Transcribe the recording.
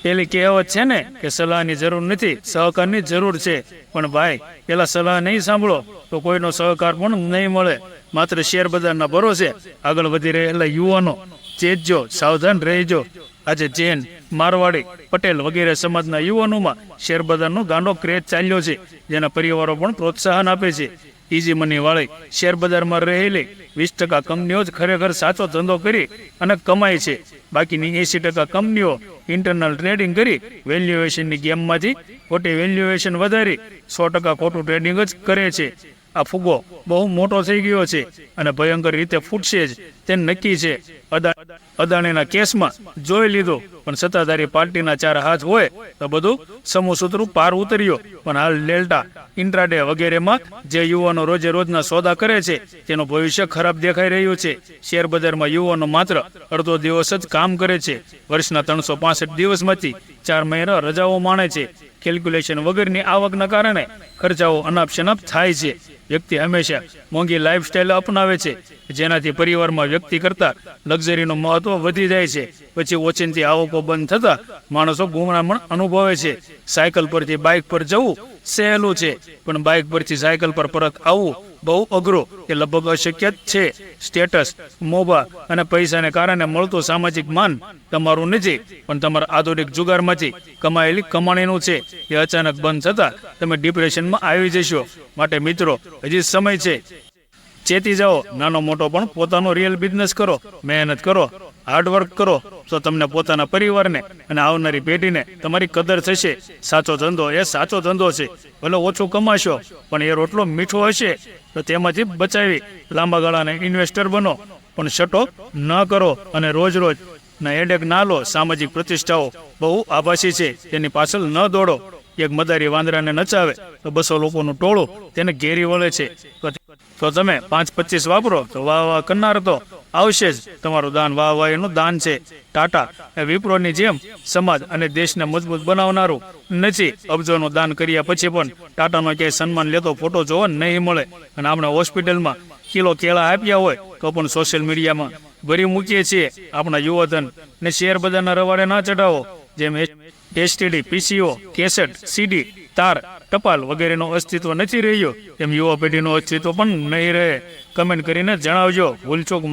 પેલી કહેવત છે ને કે સલાહની જરૂર નથી, સહકારની જરૂર છે. પણ ભાઈ પેલા સલાહ નહીં સાંભળો તો કોઈનો સહકાર પણ નહીં મળે. માત્ર શેર બજારના ભરોસે આગળ વધી રહેલા યુવાનો ચેતજો, સાવધાન રહેજો. આજે જૈન, મારવાડી, પટેલ વગેરે સમાજના યુવાનોમાં શેર બજારનો ગાંડો ક્રેઝ ચાલ્યો છે, જેના પરિવારો પણ પ્રોત્સાહન આપે છે. ઇઝી મની વાળી શેર બજારમાં રહેલી 20% કંપનીઓ જ ખરેખર સાચો ધંધો કરી અને કમાય છે. બાકીની 80% કંપનીઓ ઇન્ટરનલ ટ્રેડિંગ કરી વેલ્યુએશનની ગેમમાંથી ખોટી વેલ્યુએશન વધારી 100% ખોટું ટ્રેડિંગ જ કરે છે. આ ફુગો બહુ મોટો થઈ ગયો છે અને ભયંકર રીતે ફૂટશે જ તે નક્કી છે. અદાણીના કેસમાં જોઈ લીધું, પણ સત્તાધારી પાર્ટીના 4 હાથ હોય તો બધું સમૂહસૂત્રું પાર ઉતર્યો. પણ હાલ ડેલ્ટા, ઇન્ટ્રાડે વગેરેમાં જે યુવાનો રોજે રોજના સોદા કરે છે તેનું ભવિષ્ય ખરાબ દેખાઈ રહ્યું છે. શેર બજારમાં યુવાનો માત્ર અડધો દિવસ જ કામ કરે છે. વર્ષના 365 દિવસમાંથી 4 મહિના રજાઓ માણે છે. કેલ્ક્યુલેશન વગરની આવકના કારણે ખર્ચાઓ અનાપ-શનાપ થાય છે. વ્યક્તિ હંમેશા મોંઘી લાઈફસ્ટાઈલ અપનાવે છે, જેનાથી પરિવારમાં વ્યક્તિ કરતાં લક્ઝરીનું મહત્વ વધી જાય છે. પછી ઓચિંતી આવકો બંધ થતાં માણસો ગુમરામણ અનુભવે છે. સાયકલ પરથી બાઇક પર જવું સહેલું છે, પણ બાઇક પરથી સાયકલ પર પરત આવવું બહુ અઘરું કે લગભગ અશક્ય જ છે. સ્ટેટસ, મોભા અને પૈસાને કારણે મળતું સામાજિક માન તમારું નથી, પણ તમારા આધુનિક જુગારમાંથી કમાયેલી કમાણીનું છે. એ અચાનક બંધ થતાં તમે ડિપ્રેશનમાં આવી જશો. માટે મિત્રો, હજી સમય છે. ચેતી જાઓ. નાનો મોટો પણ પોતાનો રિયલ બિઝનેસ કરો, મહેનત કરો, હાર્ડવર્ક કરો, તો તમને પોતાના પરિવારને અને આવનારી પેઢીને તમારી કદર થશે. સાચો ધંધો એ સાચો ધંધો છે. ભલે ઓછું કમાશો, પણ એ રોટલો મીઠો હશે તો તેમાંથી બચાવી લાંબા ગાળાના ઇન્વેસ્ટર બનો. પણ શટો ન કરો અને રોજ રોજ ના હેડેક ના લો. સામાજિક પ્રતિષ્ઠાઓ બહુ આભાસી છે, તેની પાછળ ન દોડો. એક મદારી વાંદરાને નચાવે તો 200 લોકોનું ટોળું તેને ઘેરી વળે છે. તો તમે 5-25 વાપરો તો વાહ વાહ કરનાર તો આવશે જ. તમારું દાન વાહ વાહ એનું દાન છે. ટાટા એ વિપ્રોની જેમ સમાજ અને દેશને મજબૂત બનાવનારું નથી. અબજોનું દાન કર્યા પછી પણ ટાટાનો ક્યાંય સન્માન લેતો ફોટો જોવા નહીં મળે. અને આપણે હોસ્પિટલમાં કિલો કેળા આપ્યા હોય તો પણ સોશિયલ મીડિયામાં ભરી મૂકીએ છીએ. આપણા યુવાધન ને શેર બજારના રવાડે ના ચઢાવો. જેમ એસટીડી, પીસીઓ, કેસેટ, સીડી, તાર, ટપાલ વગેરેનો અસ્તિત્વ નથી રહ્યો, તેમ યુવા પેઢીનું અસ્તિત્વ પણ નહીં રહે. કમેન્ટ કરીને જણાવજો. ભૂલચૂક